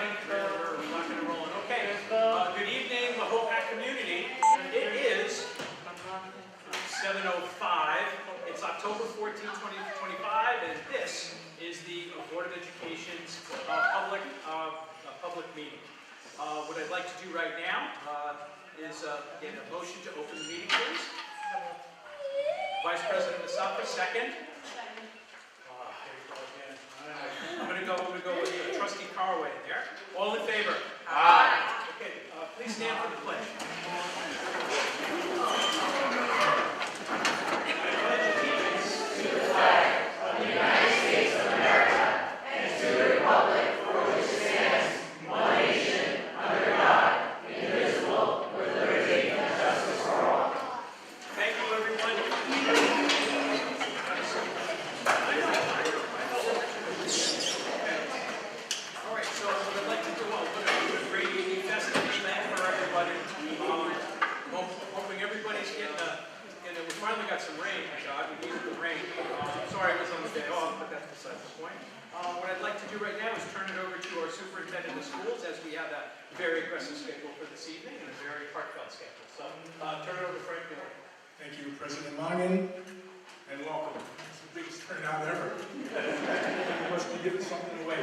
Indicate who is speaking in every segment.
Speaker 1: right, we're rocking and rolling. Okay, good evening, the Hopac community. It is 7:05. It's October 14, 2025, and this is the Board of Education's public meeting. What I'd like to do right now is get a motion to open the meeting, please. Vice President Asapa, second. I'm going to go with Trustee Carway there. All in favor? Aye. Okay, please stand for the pledge. I pledge allegiance to the flag of the United States of America and to the republic for which it stands, one nation, under God, indivisible, with liberty and justice for all. Thank you, everyone. All right, so what I'd like to do, I'll put a great evening festive plan for everybody. Hoping everybody's getting we finally got some rain, my God. We needed the rain. Sorry I was on the day off, but that's beside the point. What I'd like to do right now is turn it over to our superintendent of schools, as we have a very aggressive schedule for this evening and a very heartfelt schedule. So turn it over to Frank Miller.
Speaker 2: Thank you, President Mongan, and welcome. It's the biggest turnout ever. You must be giving something away.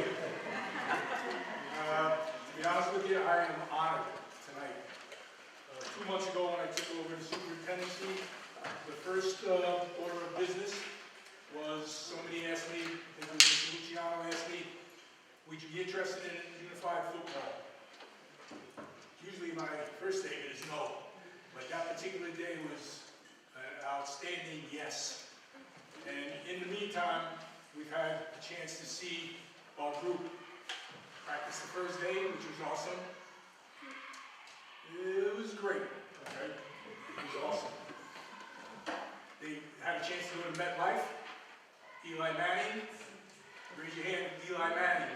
Speaker 2: To be honest with you, I am honored tonight. 2 months ago, when I took over the superintendency, the first order of business was somebody asked me, I think it was Mr. Luciano asked me, would you be interested in unified football? Usually my first statement is no, but that particular day was an outstanding yes. And in the meantime, we've had a chance to see our group practice the first day, which was awesome. It was great, okay? It was awesome. They had a chance to go to MetLife. Eli Manning. Raise your hand, Eli Manning.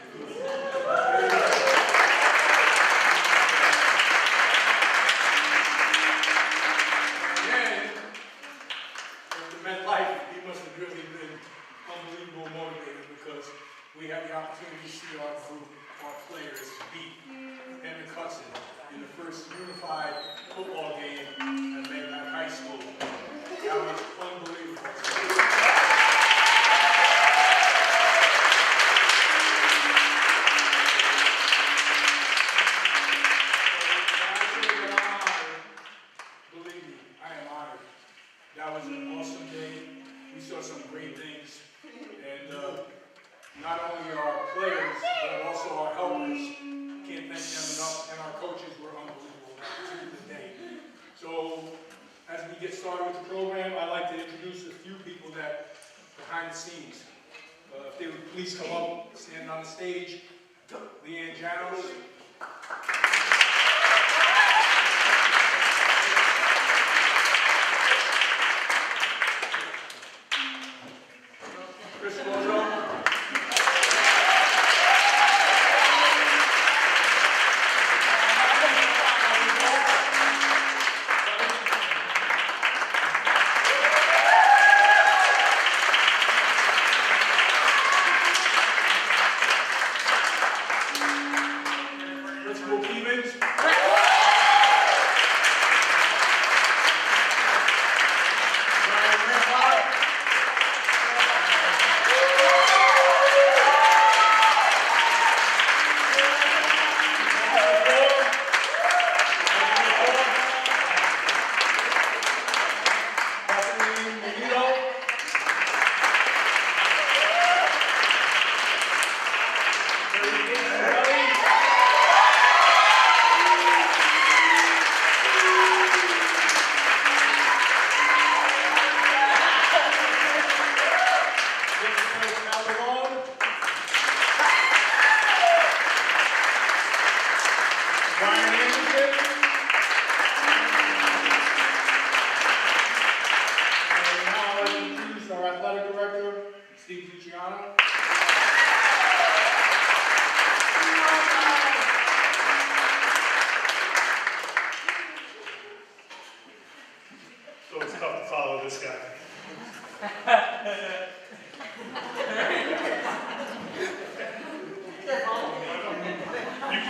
Speaker 2: And then, at MetLife, he must have really been unbelievable motivated because we had the opportunity to see our group, our players, beat Emmett Hudson in the first unified football game at Mayback High School. That was unbelievable. Believe me, I am honored. That was an awesome day. We saw some great things. And not only our players, but also our helpers. Can't thank them enough. And our coaches were unbelievable that particular day. So, as we get started with the program, I'd like to introduce a few people that behind the scenes. If they would please come up, stand on the stage. Leanne Janos. Chris Rojo.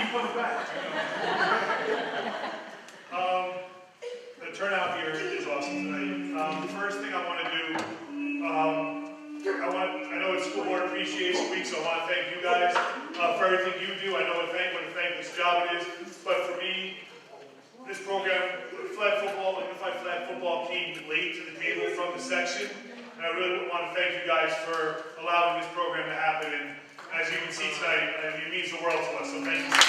Speaker 2: keep on the back.
Speaker 3: The turnout here is awesome tonight. The first thing I want to do, I know it's School Board Appreciation Week, so I want to thank you guys for everything you do. I know what a thankless job it is, but for me, this program, flag football, unified flag football, came late to the table from the section, and I really want to thank you guys for allowing this program to happen. And as you can see tonight, it means the world to us. So thank you so much.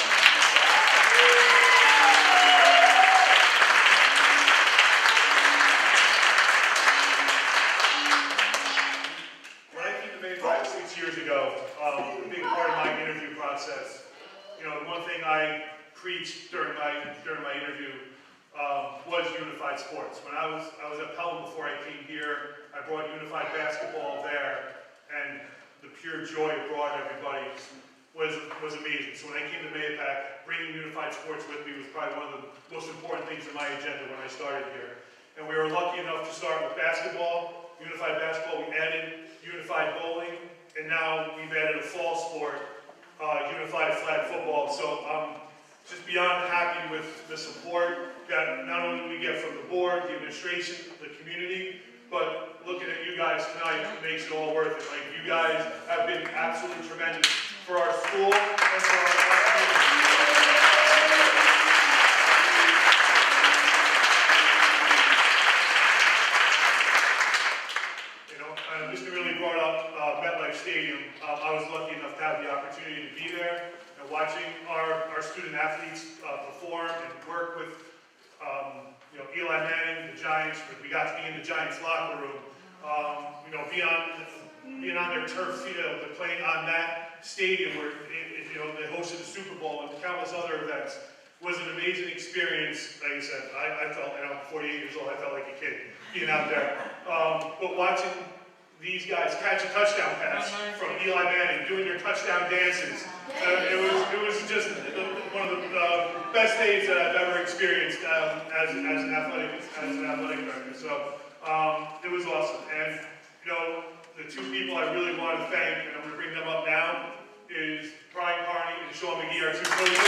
Speaker 3: Years ago, a big part of my interview process, the one thing I preached during my interview was unified sports. When I was at Pelham before I came here, I brought unified basketball there, and the pure joy it brought everybody was amazing. So when I came to Mayapack, bringing unified sports with me was probably one of the most important things in my agenda when I started here. And we were lucky enough to start with basketball, unified basketball. We added unified bowling. And now we've added a fall sport, unified flag football. So I'm just beyond happy with the support that not only we get from the board, the administration, the community, but looking at you guys tonight, it makes it all worth it. Like, you guys have been absolutely tremendous for our school and for our community. Just to really brought up MetLife Stadium, I was lucky enough to have the opportunity to be there and watching our student athletes perform and work with Eli Manning, the Giants. We got to be in the Giants locker room, being on their turf field and playing on that stadium where they hosted the Super Bowl and countless other events was an amazing experience. Like I said, I felt, I'm 48 years old, I felt like a kid being out there. But watching these guys catch a touchdown pass from Eli Manning, doing their touchdown dances. It was just one of the best days that I've ever experienced as an athletic director. So it was awesome. And the two people I really want to thank, and I'm going to bring them up now, is Brian Carney and Sean McGee, our two coaches.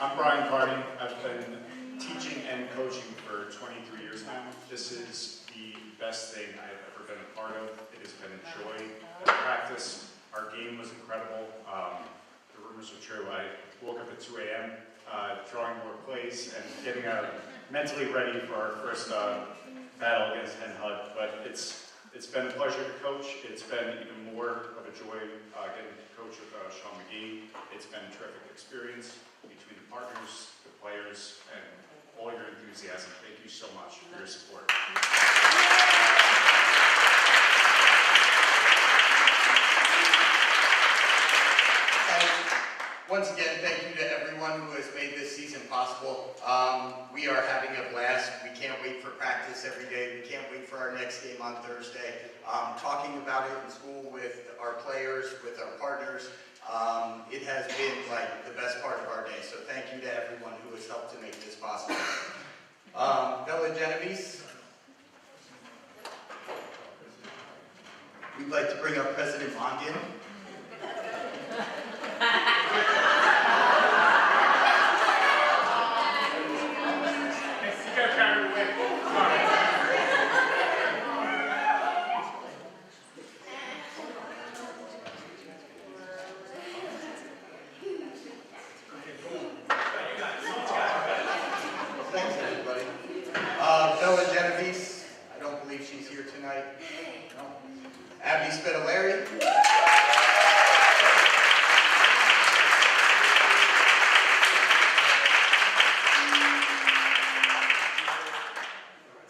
Speaker 4: I'm Brian Carney. I've been teaching and coaching for 23 years now. This is the best thing I've ever been a part of. It has been a joy to practice. Our game was incredible. The rumors are true. I woke up at 2 a.m. Drawing more plays and getting mentally ready for our first battle against Hen Hud. But it's been a pleasure to coach. It's been even more of a joy getting to coach with Sean McGee. It's been a terrific experience between the partners, the players, and all your enthusiasm. Thank you so much for your support.
Speaker 5: Once again, thank you to everyone who has made this season possible. We are having a blast. We can't wait for practice every day. We can't wait for our next game on Thursday. Talking about it in school with our players, with our partners, it has been like the best part of our day. So thank you to everyone who has helped to make this possible. Bella Genovese, we'd like to bring up President Mongan. Thanks, everybody. Bella Genovese, I don't believe she's here tonight. No. Abby Spitaleri.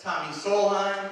Speaker 5: Tommy Solheim.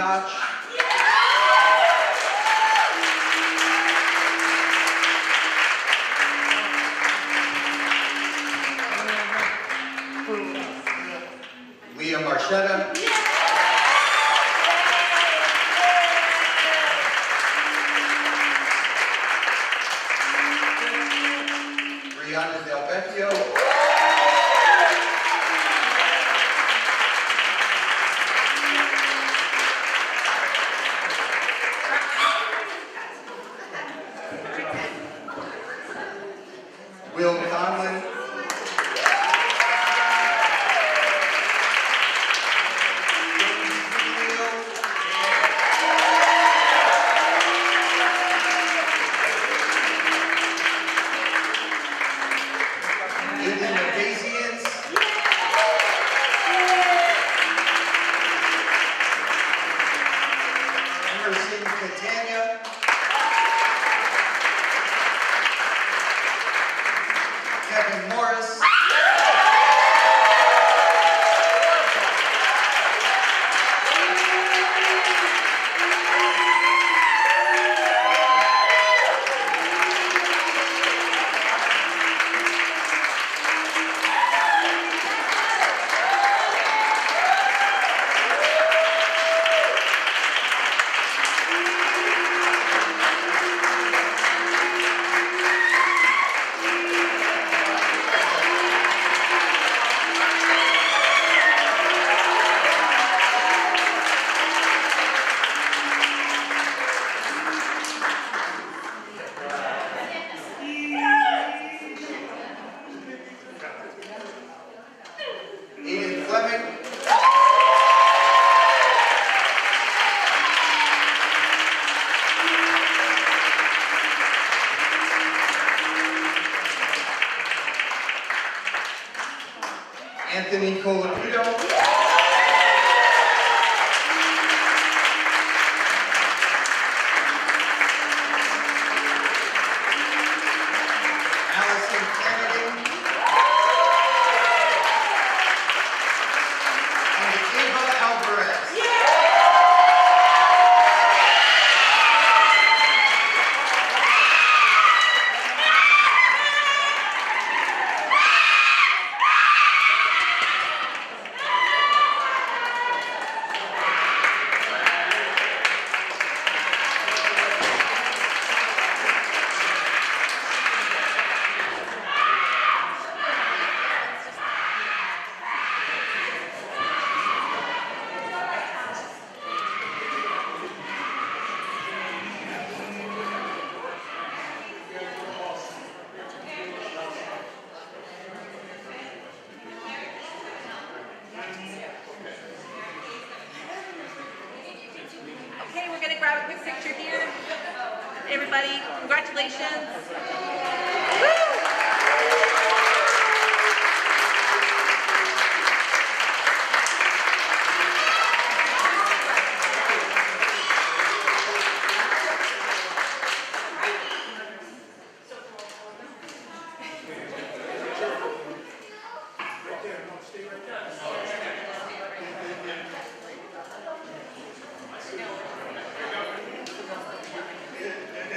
Speaker 5: Notch. Leah Marchetta. Brianna Del Vecchio. Will Conlon. Vivian Navasians. Emerson Catania. Kevin Morris. Aiden Fleming. Anthony Colapito. Allison Flanagan. And Eva Alvarez.
Speaker 6: Okay, we're going to grab a quick picture here. Everybody, congratulations.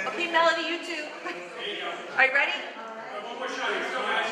Speaker 6: Okay, Melody, you too. Are you ready?
Speaker 1: One more shot, let's go, guys.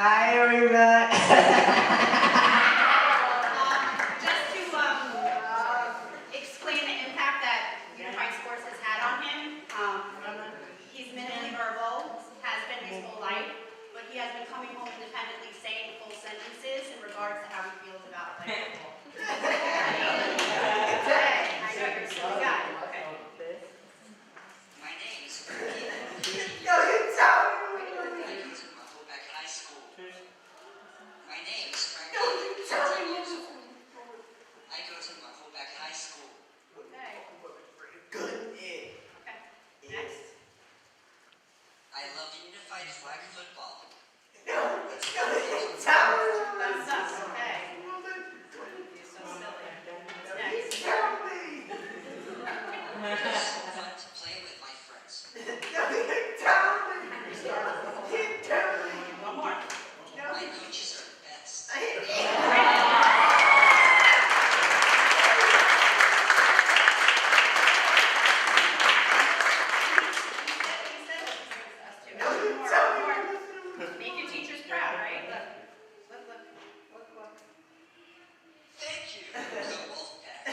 Speaker 7: Hi, everybody.
Speaker 8: Just to explain the impact that Unified Sports has had on him, he's minimally verbal, has been his whole life, but he has been coming home independently saying full sentences in regards to how he feels about playing football. Hey, I know you're a silly guy. Okay.
Speaker 7: My name is Frankie. No, you don't. I go to Muffleback High School. My name is Frankie. No, you don't. 10 years old. I go to Muffleback High School.
Speaker 8: Okay.
Speaker 7: Good.
Speaker 8: Okay. Next.
Speaker 7: I love unified flag football.
Speaker 8: That's us. Okay. You're so silly. Next.
Speaker 7: It's so fun to play with my friends.
Speaker 8: One more.
Speaker 7: My coaches are the best.
Speaker 8: Make your teachers proud, right? Look.
Speaker 7: Thank you. Go Wolfpack.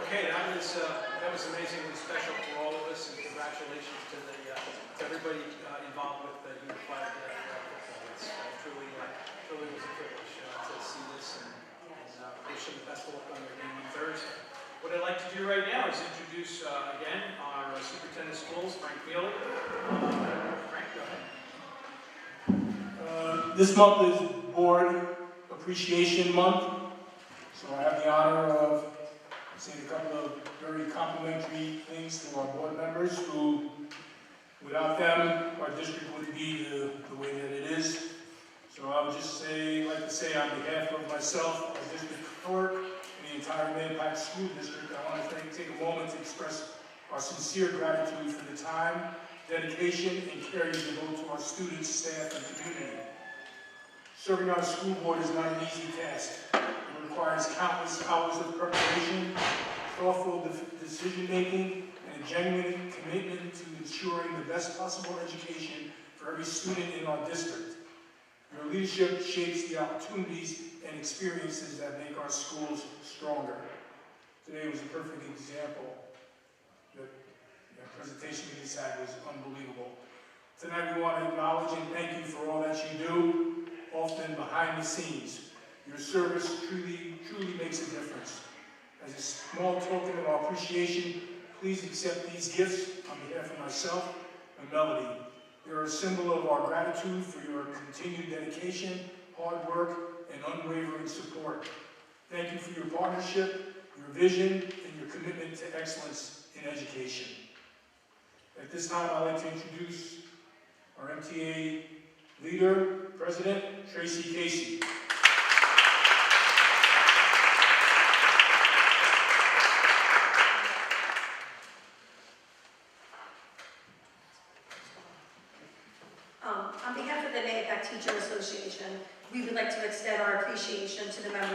Speaker 1: Okay, that was amazingly special for all of us, and congratulations to everybody involved with the Unified Football. It's truly was a privilege to see this, and wish them the best of luck on their game on Thursday. What I'd like to do right now is introduce again our superintendent of schools, Frank Mealy. Frank, go ahead.
Speaker 2: This month is Board Appreciation Month, so I have the honor of saying a couple of very complimentary things to our board members who, without them, our district wouldn't be the way that it is. So I would just like to say on behalf of myself, our district clerk, and the entire Mahopac School District, I want to take a moment to express our sincere gratitude for the time, dedication, and care you devote to our students, staff, and community. Serving on a school board is not an easy task. It requires countless hours of preparation, thoughtful decision-making, and a genuine commitment to ensuring the best possible education for every student in our district. Your leadership shapes the opportunities and experiences that make our schools stronger. Today was a perfect example. The presentation we just had was unbelievable. Tonight we want to acknowledge and thank you for all that you do, often behind the scenes. Your service truly makes a difference. As a small token of our appreciation, please accept these gifts on behalf of myself and Melody. They are a symbol of our gratitude for your continued dedication, hard work, and unwavering support. Thank you for your partnership, your vision, and your commitment to excellence in education. At this time, I'd like to introduce our MTA leader, President Tracy Casey.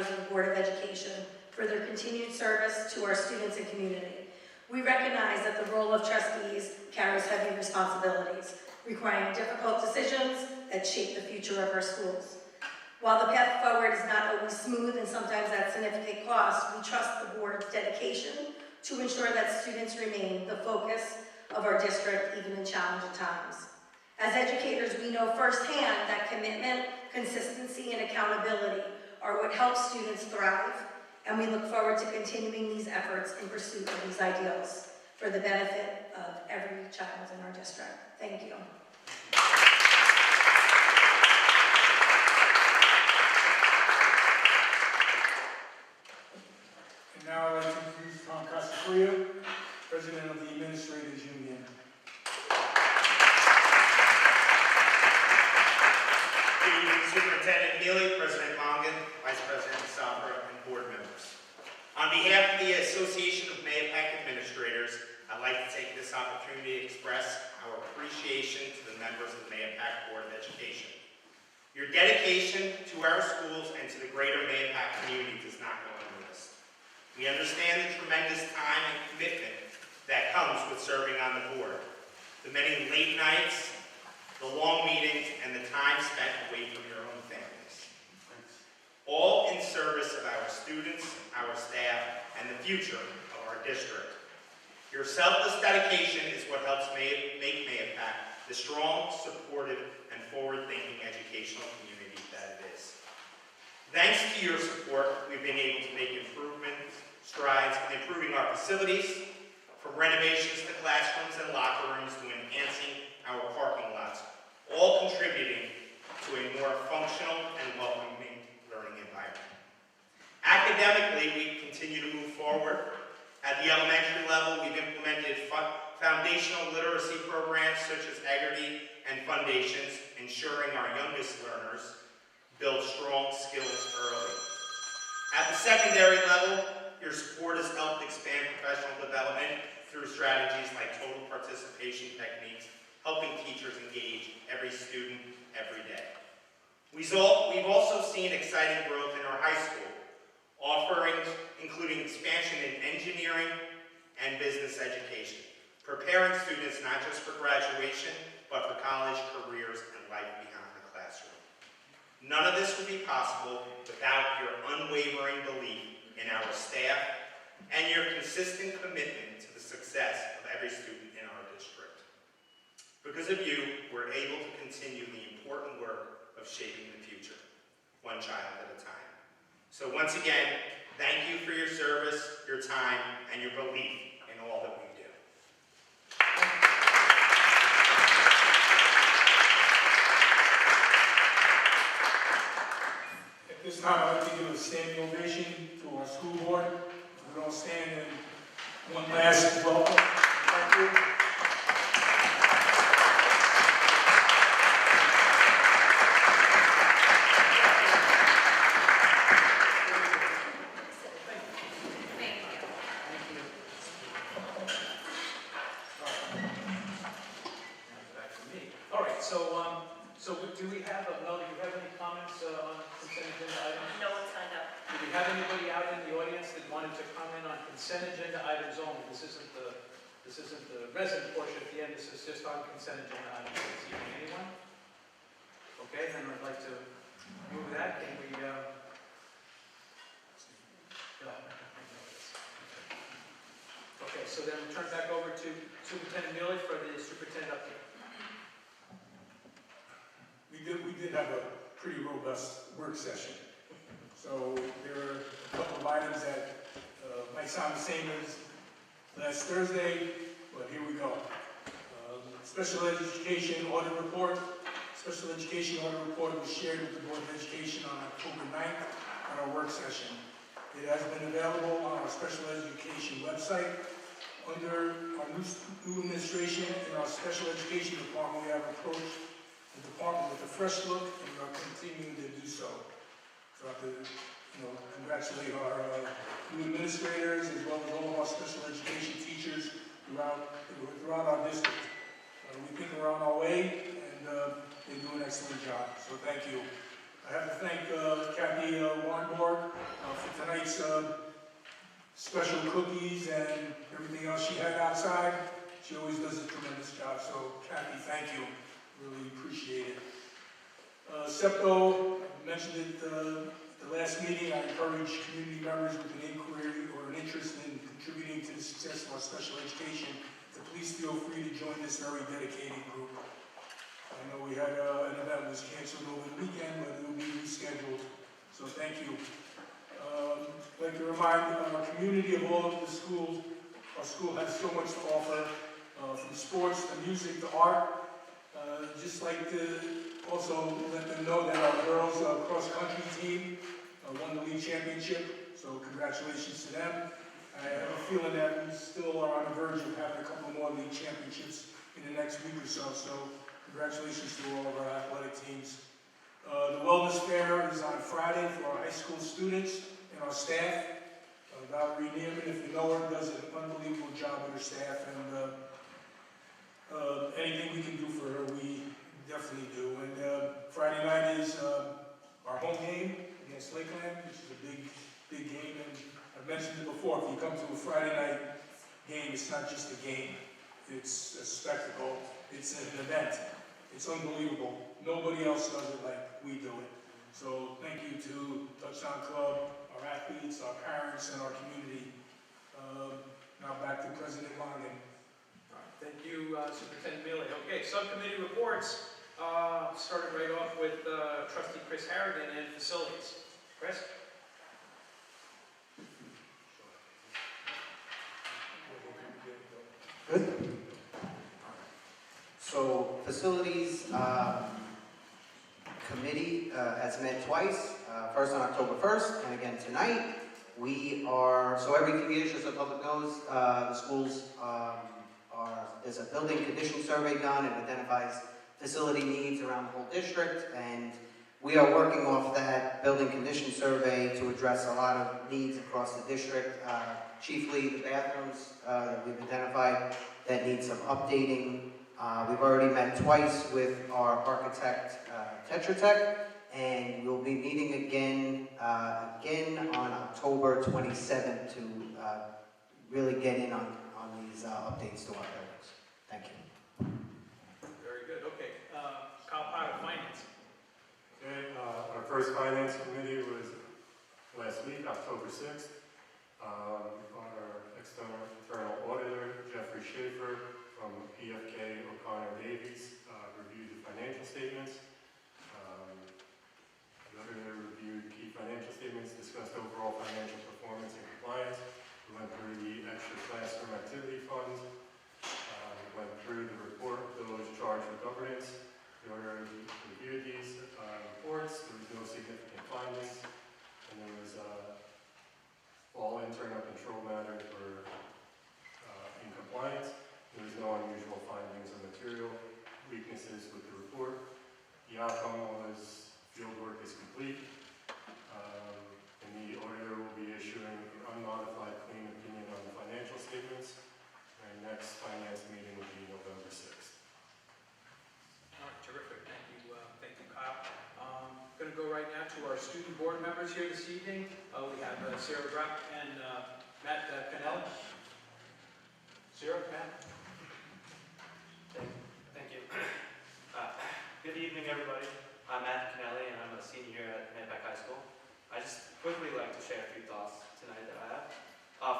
Speaker 9: members of the Board of Education for their continued service to our students and community. We recognize that the role of trustees carries heavy responsibilities, requiring difficult decisions that shape the future of our schools. While the path forward is not always smooth and sometimes at significant cost, we trust the board's dedication to ensure that students remain the focus of our district even in challenging times. As educators, we know firsthand that commitment, consistency, and accountability are what helps students thrive, and we look forward to continuing these efforts in pursuit of these ideals for the benefit of every child in our district. Thank you.
Speaker 2: And now I'd like to introduce Tom Casacuria, President of the Administrators Union.
Speaker 10: Good evening, Superintendent Neely, President Mongan, Vice President Sabra, and board members. On behalf of the Association of Mahopac Administrators, I'd like to take this opportunity to express our appreciation to the members of the Mahopac Board of Education. Your dedication to our schools and to the greater Mahopac community does not go unnoticed. We understand the tremendous time and commitment that comes with serving on the board, the many late nights, the long meetings, and the time spent away from your own families. All in service of our students, our staff, and the future of our district. Your selfless dedication is what helps make Mahopac the strong, supportive, and forward-thinking educational community that it is. Thanks to your support, we've been able to make strides in improving our facilities, from renovations to classrooms and locker rooms to enhancing our parking lots, all contributing to a more functional and welcoming learning environment. Academically, we continue to move forward. At the elementary level, we've implemented foundational literacy programs such as Haggerty and Foundations, ensuring our youngest learners build strong skills early. At the secondary level, your support has helped expand professional development through strategies like total participation techniques, helping teachers engage every student every day. We've also seen exciting growth in our high school, offerings including expansion in engineering and business education, preparing students not just for graduation, but for college, careers, and life beyond the classroom. None of this would be possible without your unwavering belief in our staff and your consistent commitment to the success of every student in our district. Because of you, we're able to continue the important work of shaping the future, one child at a time. So once again, thank you for your service, your time, and your belief in all that we do.
Speaker 2: At this time, I'd like to give a standing ovation to our school board. We all stand in one last welcome. Thank you.
Speaker 1: So do we have, Mel, do you have any comments on consent agenda items?
Speaker 6: No one signed up.
Speaker 1: Do we have anybody out in the audience that wanted to comment on consent agenda items only? This isn't the resident portion at the end, this is just on consent agenda items this evening. Anyone? Okay, then I'd like to move that. Can we, Okay, so then we'll turn back over to Superintendent Neely for the superintendent update.
Speaker 2: We did have a pretty robust work session. So there are a couple of items that might sound the same as last Thursday, but here we go. Special education audit report. Special education audit report was shared with the Board of Education on October 9th at our work session. It has been available on our special education website. Under our new administration in our special education department, we have approached the department with a fresh look, and we are continuing to do so. So I have to, congratulate our new administrators as well as all of our special education teachers throughout our district. We think we're on our way, and they do an excellent job. So thank you. I have to thank Kathy Warnborg for tonight's special cookies and everything else she had outside. She always does a tremendous job, so Kathy, thank you. Really appreciate it. SEPTO, I mentioned it the last meeting. I encourage community members with an inquiry or an interest in contributing to the success of our special education to please feel free to join this very dedicated group. I know we had an event that was canceled over the weekend, but it will be rescheduled, so thank you. I'd like to remind our community of all of the schools. Our school has so much to offer, from sports to music to art. Just like to also let them know that our girls cross-country team won the league championship, so congratulations to them. I have a feeling that we still are on the verge of having a couple more league championships in the next week or so, so congratulations to all of our athletic teams. The Wellness Fair is on Friday for our high school students and our staff. Valerie Neiman, if you know her, does an unbelievable job with her staff, and anything we can do for her, we definitely do. And Friday night is our home game against Lakeland, which is a big game. And I've mentioned it before, if you come to a Friday night game, it's not just a game. It's a spectacle. It's an event. It's unbelievable. Nobody else does it like we do it. So thank you to Touchdown Club, our athletes, our parents, and our community. Now back to President Longan.
Speaker 1: Thank you, Superintendent Mealy. Okay, subcommittee reports. Starting right off with Trustee Chris Harrigan and Facilities. Chris?
Speaker 11: Good. So, Facilities Committee has met twice, first on October 1st, and again tonight. So every few years, as the public knows, the schools there's a building condition survey done. It identifies facility needs around the whole district, and we are working off that building condition survey to address a lot of needs across the district, chiefly the bathrooms that we've identified that need some updating. We've already met twice with our architect, Tetra Tech, and we'll be meeting again on October 27th to really get in on these updates to our buildings. Thank you.
Speaker 1: Very good. Okay. Kyle Potter, Finance.
Speaker 12: Okay, our first Finance Committee was last week, October 6th. Our internal auditor, Jeffrey Schaefer from PFK O'Connor Davies, reviewed the financial statements. The auditor reviewed key financial statements, discussed overall financial performance and compliance. We went through the extra classroom activity funds. Went through the report of those charged with governance. The auditor reviewed these reports. There was no significant findings, and there was all internal control matters were in compliance. There was no unusual findings or material weaknesses with the report. The outcome was field work is complete, and the auditor will be issuing an unmodified clean opinion on the financial statements. Our next finance meeting will be November 6th.
Speaker 1: All right, terrific. Thank you, Kyle. Going to go right now to our student board members here this evening. We have Sarah Brock and Matt Cannell. Sarah, Matt.
Speaker 13: Thank you. Good evening, everybody. I'm Matt Cannelli, and I'm a senior here at Mayapack High School. I just quickly like to share a few thoughts tonight that I have.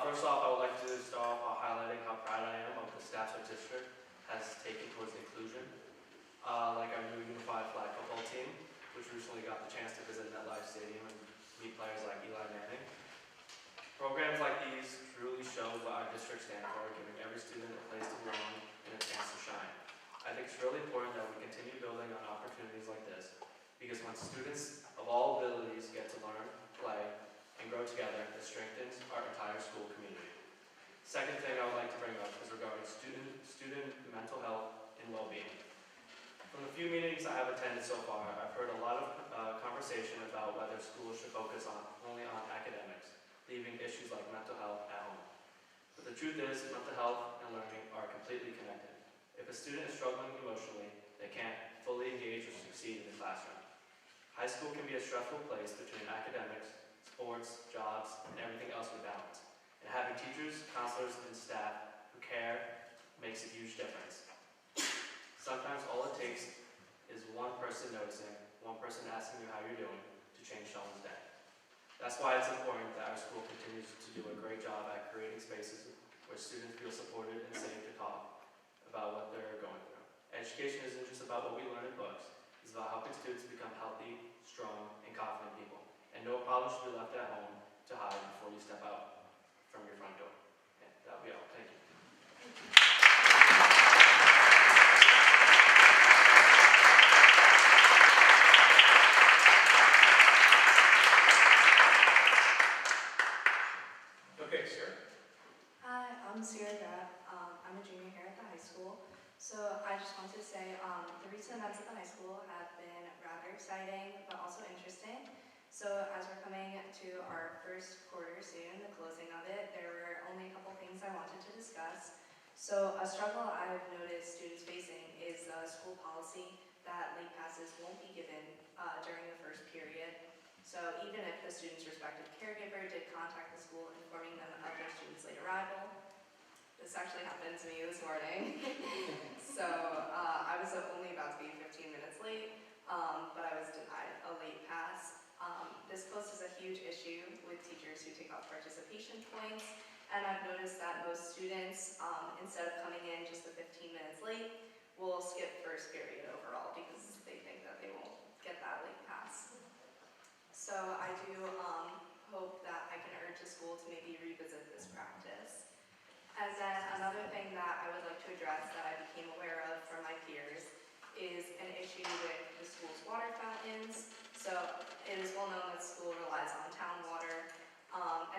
Speaker 13: First off, I would like to start off by highlighting how proud I am of the steps our district has taken towards inclusion, like our new unified flag football team, which recently got the chance to visit MetLife Stadium and meet players like Eli Manning. Programs like these truly show what our district stands for, giving every student a place to belong and a chance to shine. I think it's really important that we continue building on opportunities like this, because when students of all abilities get to learn, play, and grow together, it strengthens our entire school community. Second thing I would like to bring up is regarding student mental health and well-being. From the few meetings I have attended so far, I've heard a lot of conversation about whether schools should focus only on academics, leaving issues like mental health at home. But the truth is, mental health and learning are completely connected. If a student is struggling emotionally, they can't fully engage or succeed in the classroom. High High school can be a stressful place between academics, sports, jobs, and everything else we balance. And having teachers, counselors, and staff who care makes a huge difference. Sometimes all it takes is one person noticing, one person asking you how you're doing to change someone's day. That's why it's important that our school continues to do a great job at creating spaces where students feel supported and safe to talk about what they're going through. Education isn't just about what we learn in books. It's about helping students become healthy, strong, and confident people. And no problem should be left at home to hide before you step out from your front door. And that'll be all. Thank you.
Speaker 1: Okay, sir.
Speaker 14: Hi, I'm Sierra Graff. I'm a junior here at the high school. So I just wanted to say the recent events at the high school have been rather exciting, but also interesting. So as we're coming to our first quarter soon, the closing of it, there were only a couple things I wanted to discuss. So a struggle I've noticed students facing is school policy that late passes won't be given during the first period. So even if the student's respective caregiver did contact the school informing them of their student's late arrival, this actually happened to me this morning. So I was only about to be 15 minutes late, but I was denied a late pass. This poses a huge issue with teachers who take off participation points, and I've noticed that most students, instead of coming in just the 15 minutes late, will skip first period overall because they think that they won't get that late pass. So I do hope that I can urge the school to maybe revisit this practice. And then another thing that I would like to address that I became aware of from my peers is an issue with the school's water fountains. So it is well known that the school relies on town water.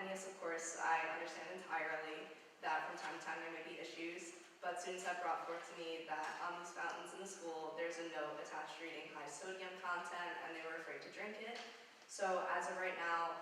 Speaker 14: And yes, of course, I understand entirely that from time to time there may be issues, but students have brought forth to me that on these fountains in the school, there's a note attached reading high sodium content, and they were afraid to drink it. So as of right now,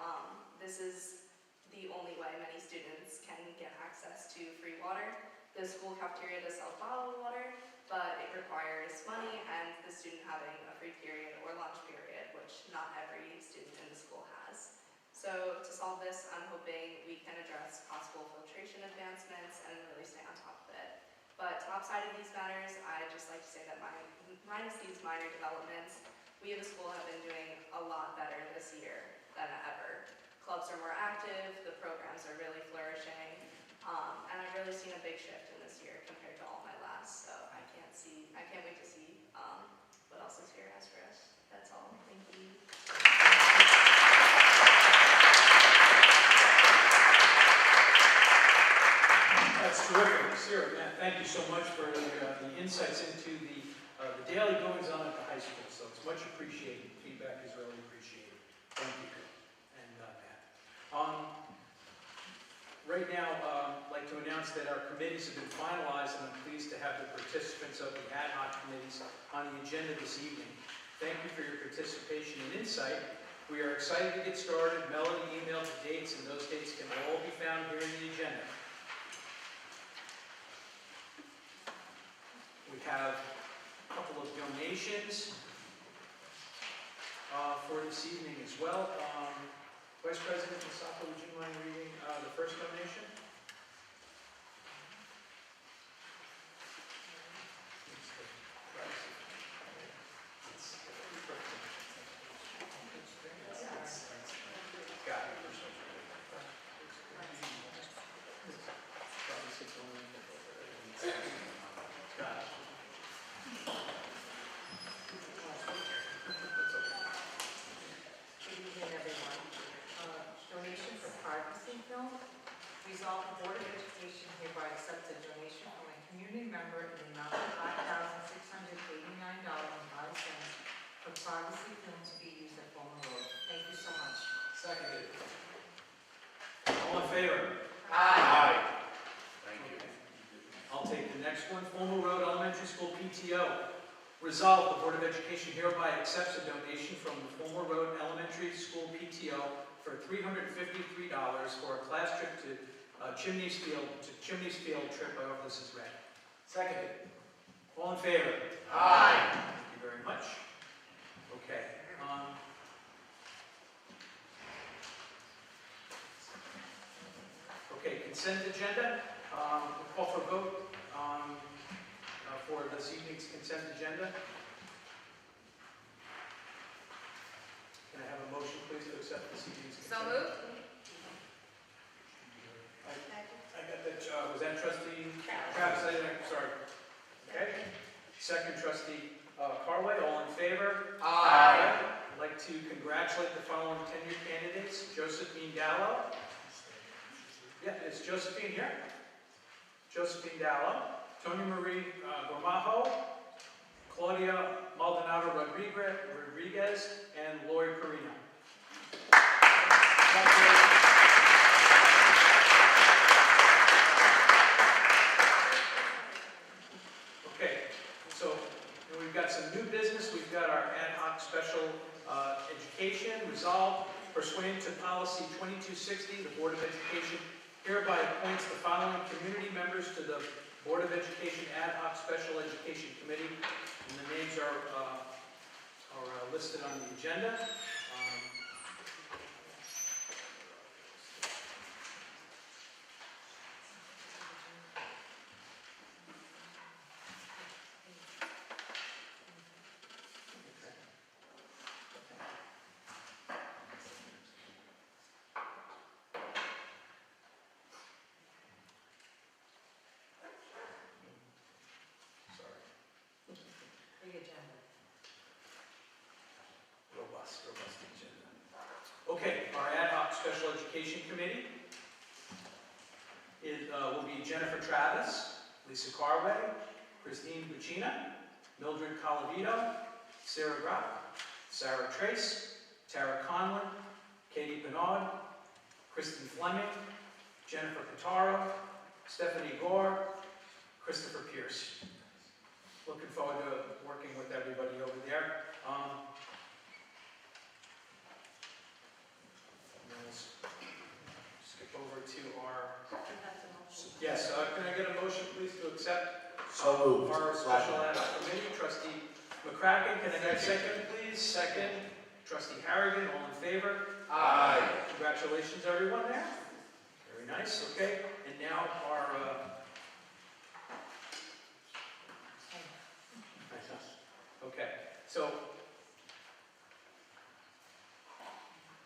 Speaker 14: this is the only way many students can get access to free water. The school cafeteria does sell bottled water, but it requires money and the student having a free period or lunch period, which not every student in the school has. So to solve this, I'm hoping we can address possible filtration advancements and really stay on top of it. But topside of these matters, I'd just like to say that minus these minor developments, we as a school have been doing a lot better this year than ever. Clubs are more active, the programs are really flourishing, and I've really seen a big shift in this year compared to all my last, so I can't wait to see what else this year has for us. That's all, thank you.
Speaker 1: That's terrific. Sarah, Matt, thank you so much for the insights into the daily goings on at the high school. So it's much appreciated. Feedback is really appreciated. Thank you. And Matt. Right now, I'd like to announce that our committees have been finalized, and I'm pleased to have the participants of the ad hoc committees on the agenda this evening. Thank you for your participation and insight. We are excited to get started. Melody emailed the dates, and those dates can all be found here in the agenda. We have a couple of donations for this evening as well. Vice President Masako, would you mind reading the first donation?
Speaker 15: Resolve the Board of Education hereby accepts a donation from a community member in the amount of $5,689.05 for privacy film to be used at Fulmer Road. Thank you so much.
Speaker 1: Seconded. All in favor?
Speaker 15: Aye.
Speaker 1: Thank you. I'll take the next one. Fulmer Road Elementary School PTO. Resolve the Board of Education hereby accepts a donation from the Fulmer Road Elementary School PTO for $353 for a class trip to Chimneys Field trip. I hope this is read. Seconded. All in favor? Aye. Thank you very much. Okay. consent agenda. We'll call for a vote for this evening's consent agenda. Can I have a motion, please, to accept this evening's consent?
Speaker 6: So moved.
Speaker 1: I got that, was that trustee Travis? Sorry. Okay. Second, trustee Carway, all in favor?
Speaker 6: Aye.
Speaker 1: I'd like to congratulate the following tenured candidates: Josephine Gallo. Yeah, is Josephine here? Josephine Gallo, Tony Marie Gomajo, Claudia Maldonado Rodriguez, and Lori Perino. Okay, so we've got some new business. We've got our ad hoc special education resolved pursuant to policy 2260. The Board of Education hereby appoints the following community members to the Board of Education Ad Hoc Special Education Committee, and the names are listed on the agenda. Robust agenda. Okay, our ad hoc special education committee will be Jennifer Travis, Lisa Carway, Christine Buccina, Mildred Colavito, Sarah Gropp, Sarah Trace, Tara Conlon, Katie Bernard, Kristen Fleming, Jennifer Pitaro, Stephanie Gore, Christopher Pierce. Looking forward to working with everybody over there. Skip over to our. Yes, can I get a motion, please, to accept our special ad hoc committee? Trustee McCracken, can I get a second, please? Second. Trustee Harrigan, all in favor? Aye. Congratulations, everyone there. Very nice. Okay, and now our. Okay, so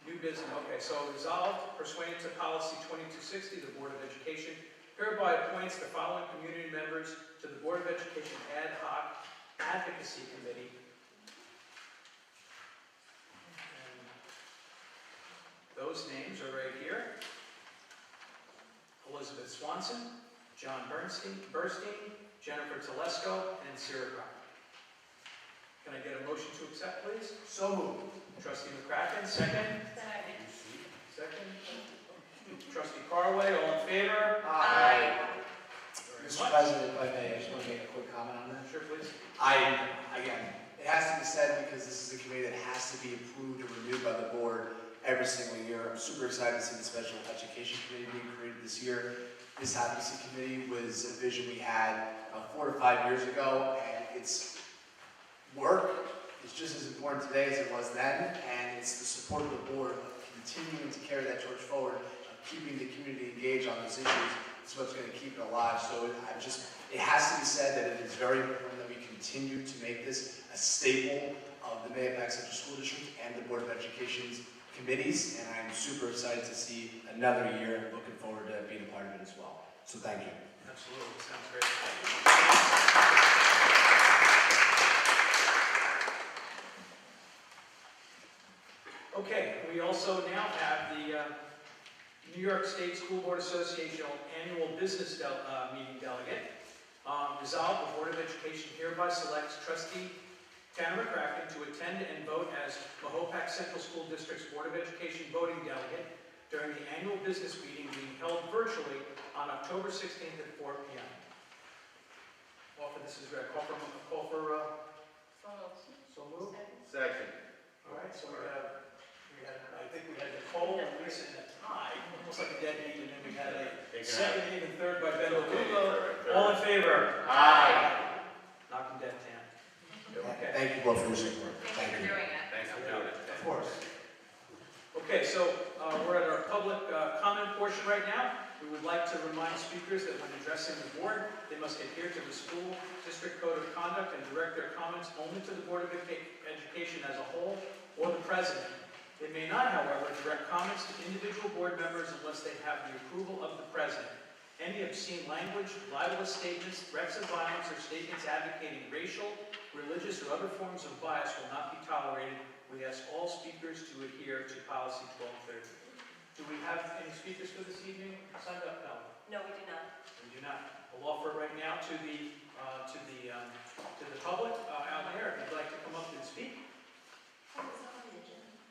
Speaker 1: new business. Okay, so resolved pursuant to policy 2260, the Board of Education hereby appoints the following community members to the Board of Education Ad Hoc Advocacy Committee. And those names are right here: Elizabeth Swanson, John Bernstein, Jennifer Telesco, and Sarah Gropp. Can I get a motion to accept, please? So moved. Trustee McCracken, second. Second. Trustee Carway, all in favor?
Speaker 16: Aye.
Speaker 1: Mr.
Speaker 16: President, if I may, I just want to make a quick comment on that.
Speaker 1: Sure, please.
Speaker 16: Again, it has to be said because this is a committee that has to be approved and renewed by the board every single year. I'm super excited to see the Special Education Committee being created this year. This advocacy committee was a vision we had 4 to 5 years ago, and it's work is just as important today as it was then, and it's the support of the board of continuing to carry that torch forward, of keeping the community engaged on those issues. It's what's going to keep it alive. So it has to be said that it is very important that we continue to make this a staple of the Mahopac Central School District and the Board of Education's committees, and I'm super excited to see another year. Looking forward to being a part of it as well. So thank you.
Speaker 1: Absolutely, sounds great. Okay, we also now have the New York State School Board Association Annual Business Meeting Delegate. Resolved, the Board of Education hereby selects Trustee Tanner McCracken to attend and vote as Mahopac Central School District's Board of Education voting delegate during the annual business meeting being held virtually on October 16th at 4 p.m. This is a call for so moved.
Speaker 17: Second.
Speaker 1: All right, so I think we had Nicole and Lisa in a tie, almost like a dead heat, and then we had a second and third by Ben Lugo. All in favor? Aye. Knock them dead, Tam. Okay.
Speaker 16: Thank you both for your support.
Speaker 6: Thank you for doing it.
Speaker 17: Thanks for doing it.
Speaker 1: Of course. Okay. Okay, so we're at our public comment portion right now. We would like to remind speakers that when addressing the board, they must adhere to the school district code of conduct and direct their comments only to the Board of Education as a whole or the president. They may not, however, direct comments to individual board members unless they have the approval of the president. Any obscene language, libelous statements, threats of violence, or statements advocating racial, religious, or other forms of bias will not be tolerated. We ask all speakers to adhere to policy 1230. Do we have any speakers for this evening? Signed up, no?
Speaker 6: No, we do not.
Speaker 1: We do not. We'll offer right now to the public out there if you'd like to come up and speak.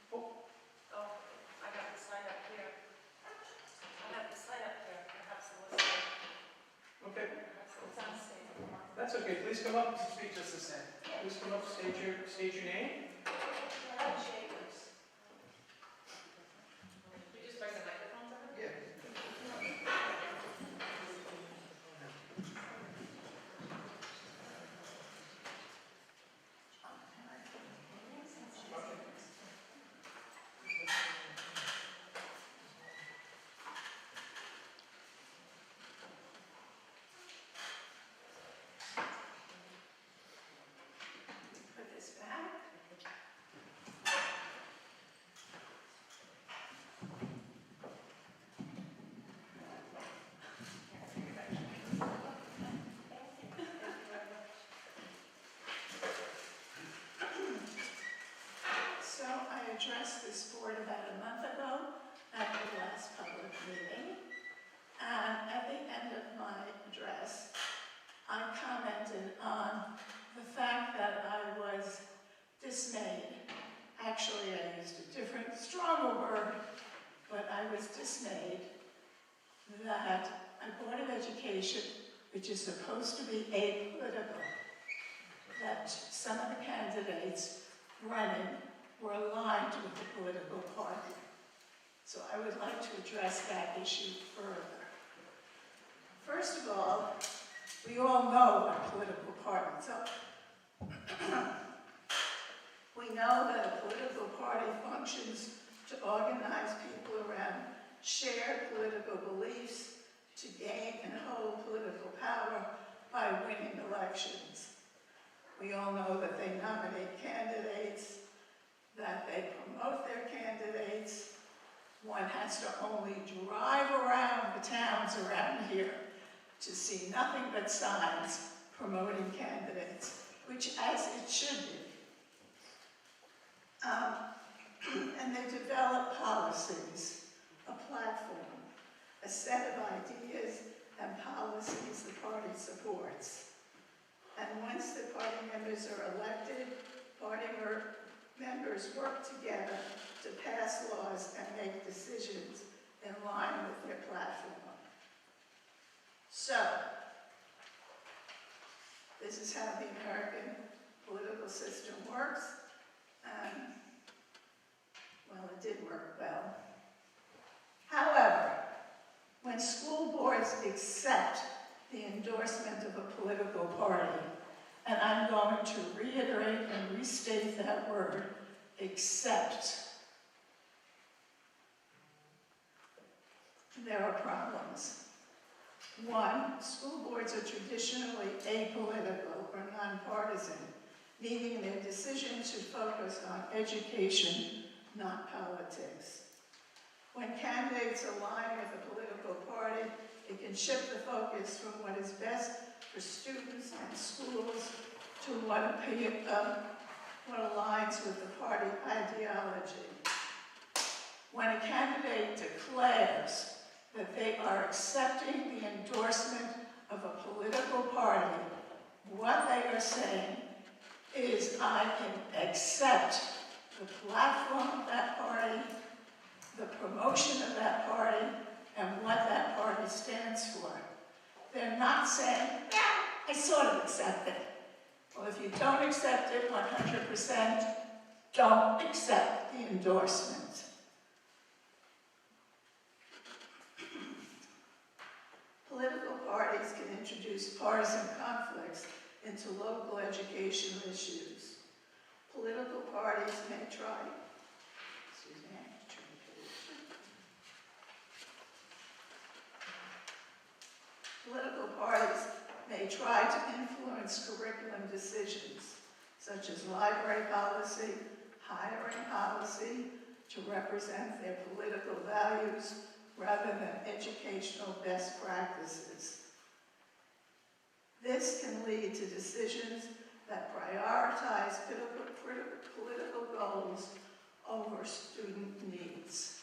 Speaker 6: Oh, I got the sign up here. I have the sign up here. Perhaps it was.
Speaker 1: Okay.
Speaker 6: It's on stage.
Speaker 1: That's okay. Please come up and speak just the same. Please come up, state your name.
Speaker 6: You just bring the microphone to her?
Speaker 1: Yeah.
Speaker 17: Put this back. So I addressed this board about a month ago at the last public meeting. And at the end of my address, I commented on the fact that I was dismayed. Actually, I used a different, stronger word, but I was dismayed that a Board of Education, which is supposed to be apolitical, that some of the candidates running were aligned with the political party. So I would like to address that issue further. First of all, we all know what political parties are. We know that a political party functions to organize people around shared political beliefs, to gain and hold political power by winning elections. We all know that they nominate candidates, that they promote their candidates. One has to only drive around the towns around here to see nothing but signs promoting candidates, which as it should be. And they develop policies, a platform, a set of ideas and policies the party supports. And once the party members are elected, party members work together to pass laws and make decisions in line with their platform. So, this is how the American political system works, and, well, it did work well. However, when school boards accept the endorsement of a political party, and I'm going to reiterate and restate that word, accept, there are problems. One, school boards are traditionally apolitical or nonpartisan, meaning their decisions should focus on education, not politics. When candidates align with a political party, it can shift the focus from what is best for students and schools to what aligns with the party ideology. When a candidate declares that they are accepting the endorsement of a political party, what they are saying is, I can accept the platform of that party, the promotion of that party, and what that party stands for. They're not saying, yeah, I sort of accept it. Well, if you don't accept it 100%, don't accept the endorsement. Political parties can introduce partisan conflicts into local educational issues. Political parties may try, excuse me, I'm turning Political parties may try to influence curriculum decisions, such as library policy, hiring policy, to represent their political values rather than educational best practices. This can lead to decisions that prioritize political goals over student needs.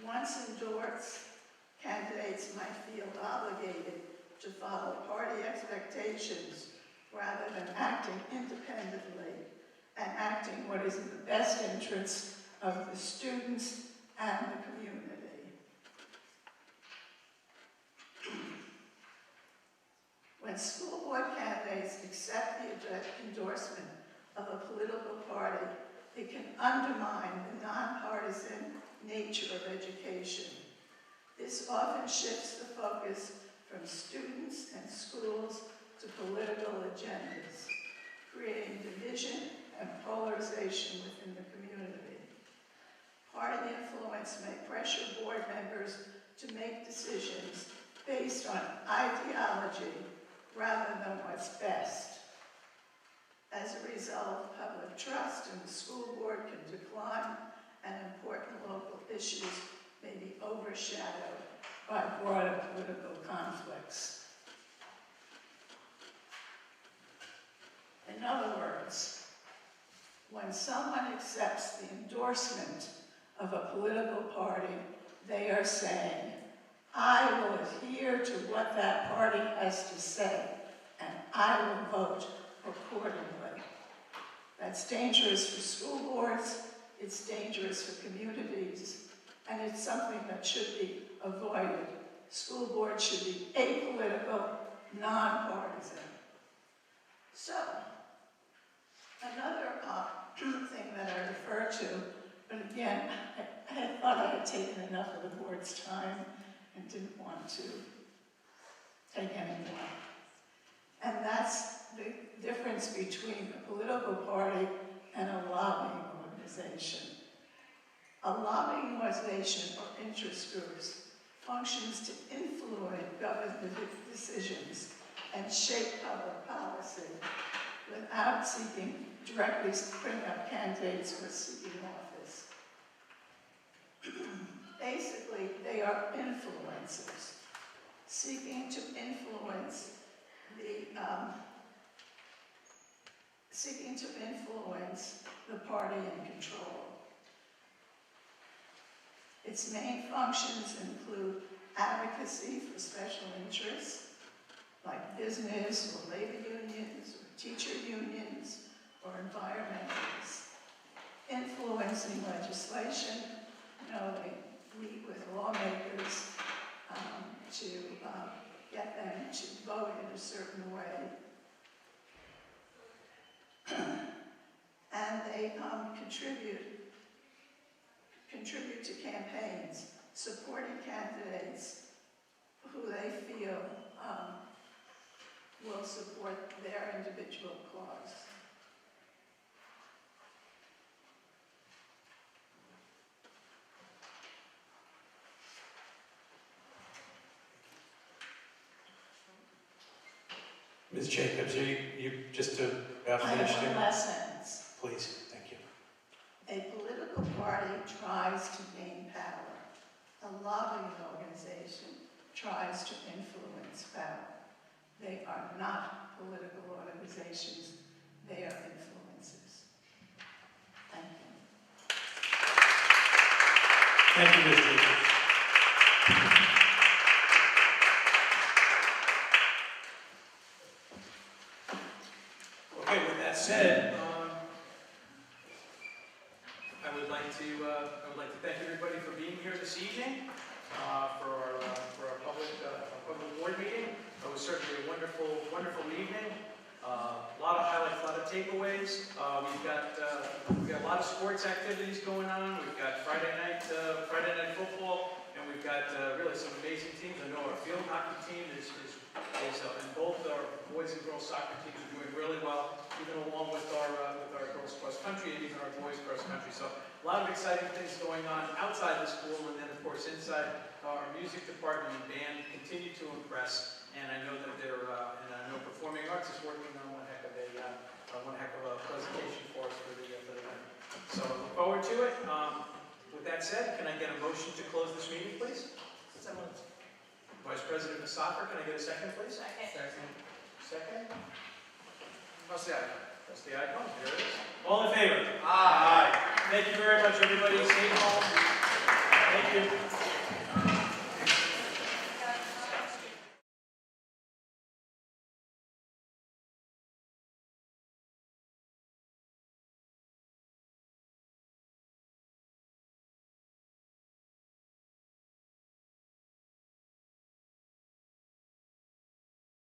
Speaker 17: Once endorsed, candidates might feel obligated to follow party expectations rather than acting independently and acting what is in the best interest of the students and the community. When school board candidates accept the endorsement of a political party, it can undermine the nonpartisan nature of education. This often shifts the focus from students and schools to political agendas, creating division and polarization within the community. Party influence may pressure board members to make decisions based on ideology rather than what's best. As a result, public trust in the school board can decline and important local issues may be overshadowed by broader political conflicts. In other words, when someone accepts the endorsement of a political party, they are saying, I will adhere to what that party has to say, and I will vote accordingly. That's dangerous for school boards, it's dangerous for communities, and it's something that should be avoided. School boards should be apolitical, nonpartisan. So, another thing that I refer to, but again, I had thought I had taken enough of the board's time and didn't want to take any more. And that's the difference between a political party and a lobbying organization. A lobbying organization or interest groups functions to influence government decisions and shape public policy without seeking directly bring up candidates for seeking office. Basically, they are influencers, seeking to influence the party in control. Its main functions include advocacy for special interests, like business or labor unions or teacher unions or environmentalists, influencing legislation. They meet with lawmakers to get them to vote in a certain way. And they contribute to campaigns, supporting candidates who they feel will support their individual cause.
Speaker 18: Ms. Jacobs, you just to
Speaker 17: I have
Speaker 18: finish
Speaker 17: one
Speaker 18: there?
Speaker 17: last sentence.
Speaker 18: Please, thank you.
Speaker 17: A political party tries to gain power. A lobbying organization tries to influence power. They are not political organizations. They are influencers. Thank you.
Speaker 18: Thank you, Ms. Jacobs. Okay, with that said,
Speaker 1: I would like to thank everybody for being here this evening for our public board meeting. It was certainly a wonderful evening. A lot of highlights, a lot of takeaways. We've got a lot of sports activities going on. We've got Friday night football, and we've got really some amazing teams. I know our field hockey team is and both our boys and girls soccer teams are doing really well. even along with our girls cross country and even our boys cross country. So a lot of exciting things going on outside the school, and then of course inside our music department and band continue to impress. And I know that and I know Performing Arts is working on one heck of a presentation for us for the event. So I look forward to it. With that said, can I get a motion to close this meeting, please? Vice President Musafir, can I get a second, please? Second. Trustee Icahn. Trustee Icahn, here it is. All in favor? Aye. Thank you very much, everybody. Stay home. Thank you.